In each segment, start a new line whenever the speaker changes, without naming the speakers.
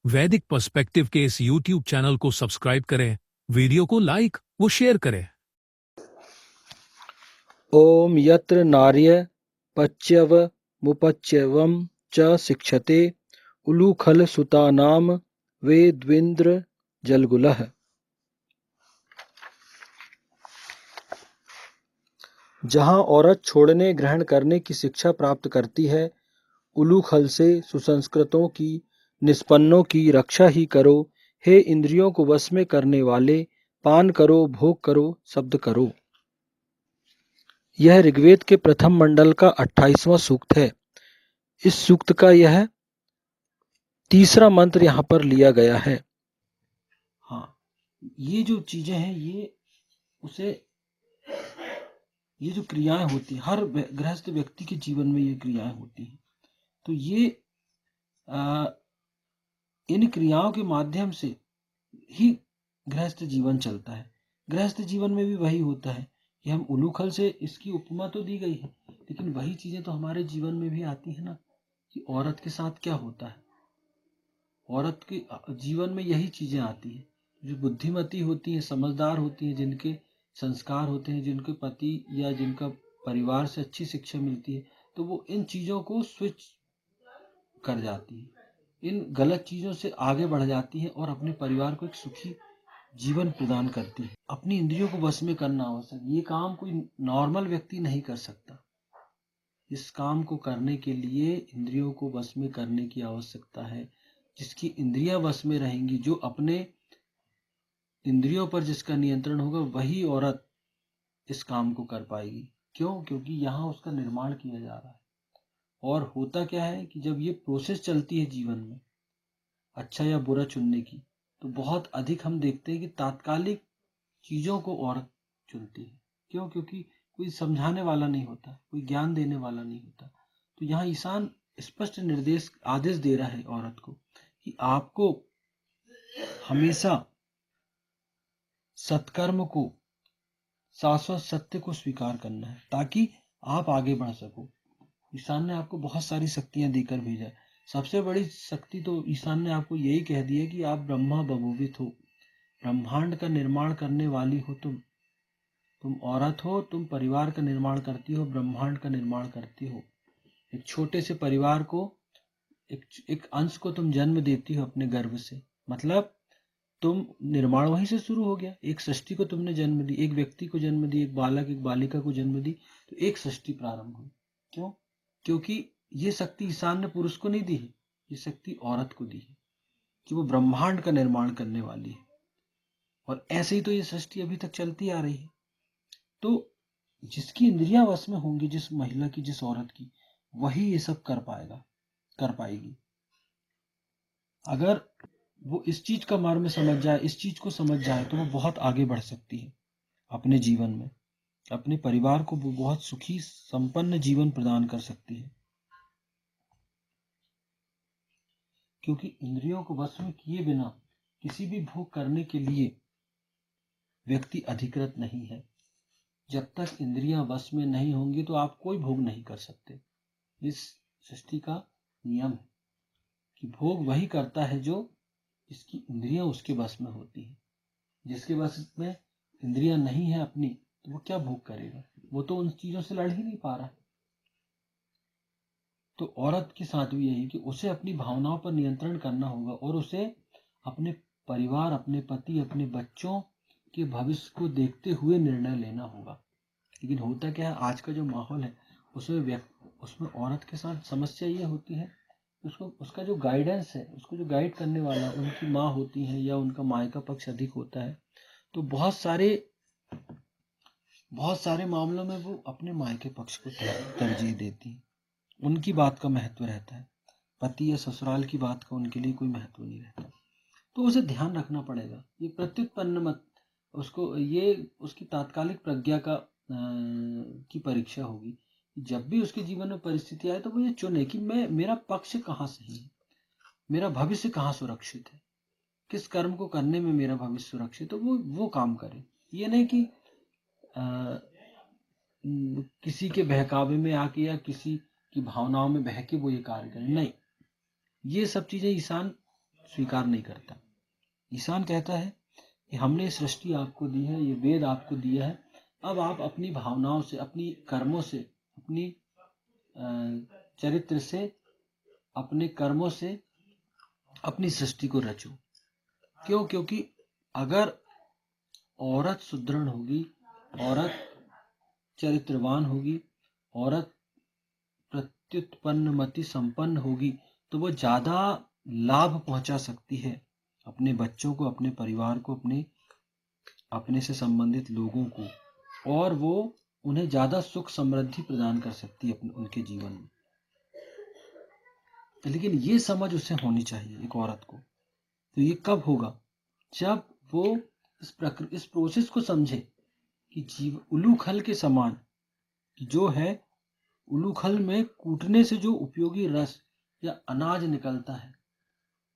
वैदिक पर्सपेक्टिव के इस YouTube चैनल को सब्सक्राइब करें, वीडियो को लाइक व शेयर करें।
ॐ यत्र नार्य पच्यवमुपच्यवं च शिक्षते उलूखलसुतानां वेद्विन्द्र जलगुलः। जहाँ औरत छोड़ने ग्रहण करने की शिक्षा प्राप्त करती है, उलूखल से सुसंस्कृतों की निष्पन्नों की रक्षा ही करो। हे इंद्रियों को वश में करने वाले, पान करो भोग करो शब्द करो। यह ऋग्वेद के प्रथम मंडल का 28वां सूक्त है। इस सूक्त का यह तीसरा मंत्र यहाँ पर लिया गया है। हाँ, ये जो चीजें हैं ये जो क्रियाएं होती हैं, हर गृहस्थ व्यक्ति के जीवन में ये क्रियाएं होती हैं। तो ये इन क्रियाओं के माध्यम से ही गृहस्थ जीवन चलता है। गृहस्थ जीवन में भी वही होता है कि हम उलूखल से, इसकी उपमा तो दी गई है, लेकिन वही चीजें तो हमारे जीवन में भी आती है ना, कि औरत के साथ क्या होता है। औरत के जीवन में यही चीजें आती हैं, जो बुद्धिमती होती हैं, समझदार होती हैं, जिनके संस्कार होते हैं, जिनके पति या जिनका परिवार से अच्छी शिक्षा मिलती है, तो वो इन चीजों को स्विच कर जाती है, इन गलत चीजों से आगे बढ़ जाती है और अपने परिवार को एक सुखी जीवन प्रदान करती है। अपनी इंद्रियों को वश में करना आवश्यक, ये काम कोई नॉर्मल व्यक्ति नहीं कर सकता। इस काम को करने के लिए इंद्रियों को वश में करने की आवश्यकता है। जिसकी इंद्रियां वश में रहेंगी, जो अपने इंद्रियों पर जिसका नियंत्रण होगा, वही औरत इस काम को कर पाएगी। क्यों? क्योंकि यहाँ उसका निर्माण किया जा रहा है। और होता क्या है कि जब ये प्रोसेस चलती है जीवन में अच्छा या बुरा चुनने की, तो बहुत अधिक हम देखते हैं कि तात्कालिक चीजों को औरत चुनती है। क्यों? क्योंकि कोई समझाने वाला नहीं होता, कोई ज्ञान देने वाला नहीं होता। तो यहाँ ईशान स्पष्ट आदेश दे रहा है औरत को कि आपको हमेशा सत्कर्म को, शाश्वत सत्य को स्वीकार करना है, ताकि आप आगे बढ़ सको। ईशान ने आपको बहुत सारी शक्तियां देकर भेजा है। सबसे बड़ी शक्ति तो ईशान ने आपको यही कह दी है कि आप ब्रह्मा बभूवित हो, ब्रह्मांड का निर्माण करने वाली हो। तुम औरत हो, तुम परिवार का निर्माण करती हो, ब्रह्मांड का निर्माण करती हो। एक छोटे से परिवार को, एक अंश को तुम जन्म देती हो अपने गर्भ से। मतलब तुम निर्माण वहीं से शुरू हो गया। एक सृष्टि को तुमने जन्म दी, एक व्यक्ति को जन्म दी, एक बालक एक बालिका को जन्म दी, तो एक सृष्टि प्रारंभ हुई। क्यों? क्योंकि ये शक्ति ईशान ने पुरुष को नहीं दी है, ये शक्ति औरत को दी है कि वो ब्रह्मांड का निर्माण करने वाली है। और ऐसे ही तो ये सृष्टि अभी तक चलती आ रही है। तो जिसकी इंद्रियां वश में होंगी, जिस महिला की, जिस औरत की, वही ये सब कर पाएगी। अगर वो इस चीज का मर्म समझ जाए, इस चीज को समझ जाए, तो वो बहुत आगे बढ़ सकती है अपने जीवन में। अपने परिवार को वो बहुत सुखी संपन्न जीवन प्रदान कर सकती है। क्योंकि इंद्रियों को वश में किए बिना किसी भी भोग करने के लिए व्यक्ति अधिकृत नहीं है। जब तक इंद्रियां वश में नहीं होंगी, तो आप कोई भोग नहीं कर सकते। इस सृष्टि का नियम है कि भोग वही करता है जो इसकी इंद्रियां उसके वश में होती है। जिसके वश में इंद्रियां नहीं है अपनी, तो वो क्या भोग करेगा? वो तो उन चीजों से लड़ ही नहीं पा रहा है। तो औरत के साथ भी यही कि उसे अपनी भावनाओं पर नियंत्रण करना होगा और उसे अपने परिवार, अपने पति, अपने बच्चों के भविष्य को देखते हुए निर्णय लेना होगा। लेकिन होता क्या है, आज का जो माहौल है, उसमें औरत के साथ समस्या ये होती है, उसका जो गाइडेंस है, उसको जो गाइड करने वाला उनकी माँ होती है या उनका मायका पक्ष अधिक होता है। तो बहुत सारे मामलों में वो अपने मायके पक्ष को तरजीह देती है। उनकी बात का महत्व रहता है। पति या ससुराल की बात का उनके लिए कोई महत्व नहीं रहता। तो उसे ध्यान रखना पड़ेगा। ये प्रत्युत्पन्न मत, ये उसकी तात्कालिक प्रज्ञा की परीक्षा होगी। जब भी उसके जीवन में परिस्थिति आए, तो वो ये चुने कि मेरा पक्ष कहाँ सही है, मेरा भविष्य कहाँ सुरक्षित है, किस कर्म को करने में मेरा भविष्य सुरक्षित है, तो वो काम करे। ये नहीं कि किसी के बहकावे में आके या किसी की भावनाओं में बह के वो ये कार्य करे। नहीं, ये सब चीजें ईशान स्वीकार नहीं करता। ईशान कहता है कि हमने सृष्टि आपको दी है, ये वेद आपको दिया है, अब आप अपनी भावनाओं से, अपनी कर्मों से, अपनी चरित्र से, अपने कर्मों से अपनी सृष्टि को रचो। क्यों? क्योंकि अगर औरत सुदृढ़ होगी, औरत चरित्रवान होगी, औरत प्रत्युत्पन्नमति संपन्न होगी, तो वो ज्यादा लाभ पहुंचा सकती है अपने बच्चों को, अपने परिवार को, अपने से संबंधित लोगों को, और वो उन्हें ज्यादा सुख समृद्धि प्रदान कर सकती है उनके जीवन में। लेकिन ये समझ उसे होनी चाहिए एक औरत को। तो ये कब होगा? जब वो इस प्रोसेस को समझे कि उलूखल के समान जो है, उलूखल में कूटने से जो उपयोगी रस या अनाज निकलता है,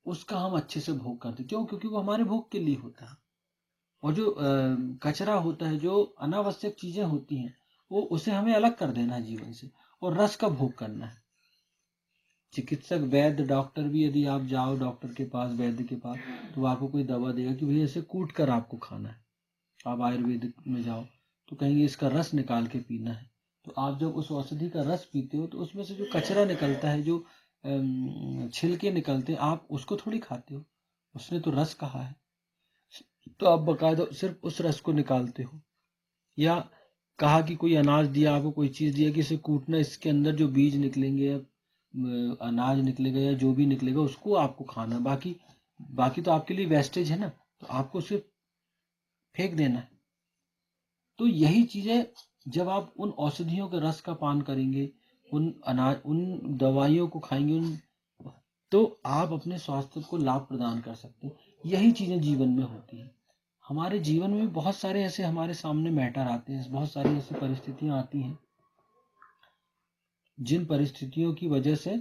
उसका हम अच्छे से भोग करते हैं। क्यों? क्योंकि वो हमारे भोग के लिए होता है। और जो कचरा होता है, जो अनावश्यक चीजें होती हैं, वो उसे हमें अलग कर देना है जीवन से, और रस का भोग करना है। चिकित्सक, वैद्य, डॉक्टर भी, यदि आप जाओ डॉक्टर के पास, वैद्य के पास, तो वो आपको कोई दवा देगा कि भैया इसे कूट कर आपको खाना है। आप आयुर्वेदिक में जाओ तो कहेंगे इसका रस निकाल के पीना है। तो आप जब उस औषधि का रस पीते हो, तो उसमें से जो कचरा निकलता है, जो छिलके निकलते हैं, आप उसको थोड़ी खाते हो, उसने तो रस कहा है, तो आप बकायदा सिर्फ उस रस को निकालते हो। या कहा कि कोई अनाज दिया आपको, कोई चीज दिया कि इसे कूटना, इसके अंदर जो बीज निकलेंगे या अनाज निकलेगा या जो भी निकलेगा, उसको आपको खाना। बाकी तो आपके लिए वेस्टेज है ना, तो आपको सिर्फ फेंक देना है। तो यही चीजें, जब आप उन औषधियों के रस का पान करेंगे, उन दवाइयों को खाएंगे, तो आप अपने स्वास्थ्य को लाभ प्रदान कर सकते हैं। यही चीजें जीवन में होती हैं। हमारे जीवन में बहुत सारे ऐसे हमारे सामने मैटर आते हैं, बहुत सारी ऐसी परिस्थितियां आती हैं, जिन परिस्थितियों की वजह से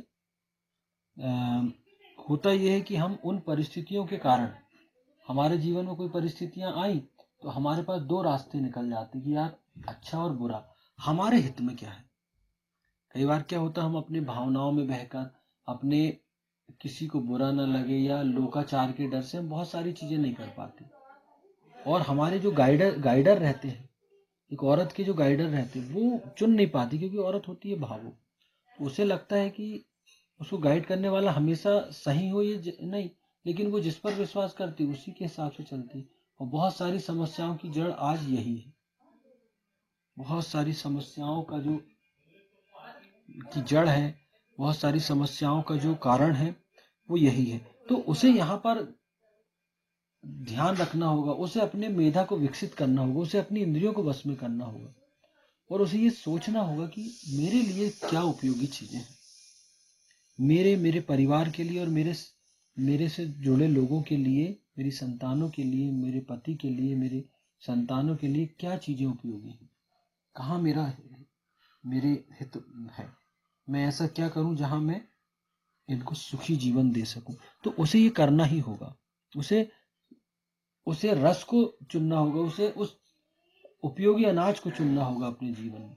होता यह है कि हम उन परिस्थितियों के कारण, हमारे जीवन में कोई परिस्थितियां आई, तो हमारे पास दो रास्ते निकल जाते कि यार अच्छा और बुरा, हमारे हित में क्या है। कई बार क्या होता है, हम अपनी भावनाओं में बहकर, अपने किसी को बुरा न लगे या लोकाचार के डर से हम बहुत सारी चीजें नहीं कर पाते। और हमारे जो गाइडर रहते हैं, एक औरत के जो गाइडर रहते हैं, वो चुन नहीं पाती, क्योंकि औरत होती है भावुक। उसे लगता है कि उसको गाइड करने वाला हमेशा सही हो ये नहीं, लेकिन वो जिस पर विश्वास करती उसी के हिसाब से चलती। और बहुत सारी समस्याओं की जड़ आज यही है। बहुत सारी समस्याओं का जो की जड़ है, बहुत सारी समस्याओं का जो कारण है, वो यही है। तो उसे यहाँ पर ध्यान रखना होगा, उसे अपने मेधा को विकसित करना होगा, उसे अपनी इंद्रियों को वश में करना होगा, और उसे ये सोचना होगा कि मेरे लिए क्या उपयोगी चीजें हैं, मेरे परिवार के लिए, और मेरे से जुड़े लोगों के लिए, मेरी संतानों के लिए, मेरे पति के लिए, मेरे संतानों के लिए क्या चीजें उपयोगी हैं, कहाँ मेरे हित है, मैं ऐसा क्या करूं जहां मैं इनको सुखी जीवन दे सकूं। तो उसे ये करना ही होगा। उसे रस को चुनना होगा, उसे उस उपयोगी अनाज को चुनना होगा अपने जीवन में,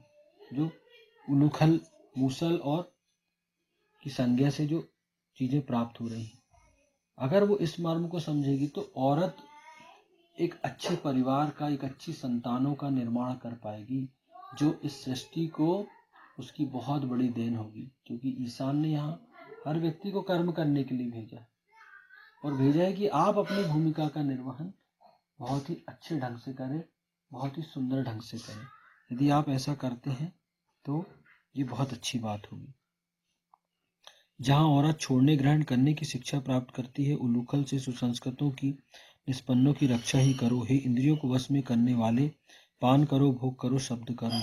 जो उलूखल, मूसल और की संज्ञा से जो चीजें प्राप्त हो रही हैं। अगर वो इस मर्म को समझेगी, तो औरत एक अच्छे परिवार का, एक अच्छी संतानों का निर्माण कर पाएगी, जो इस सृष्टि को उसकी बहुत बड़ी देन होगी। क्योंकि ईशान ने यहाँ हर व्यक्ति को कर्म करने के लिए भेजा है, और भेजा है कि आप अपनी भूमिका का निर्वहन बहुत ही अच्छे ढंग से करें, बहुत ही सुंदर ढंग से करें। यदि आप ऐसा करते हैं तो ये बहुत अच्छी बात होगी। जहाँ औरत छोड़ने ग्रहण करने की शिक्षा प्राप्त करती है, उलूखल से सुसंस्कृतों की, निष्पन्नों की रक्षा ही करो। हे इंद्रियों को वश में करने वाले, पान करो, भोग करो, शब्द करो।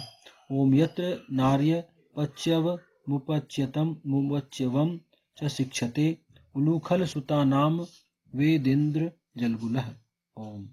ओम यत्र नार्य पच्यव मुपच्यतम मुवच्यवम च शिक्षते, उलूखल सुतानाम वेदेन्द्र जलगुलः। ओम।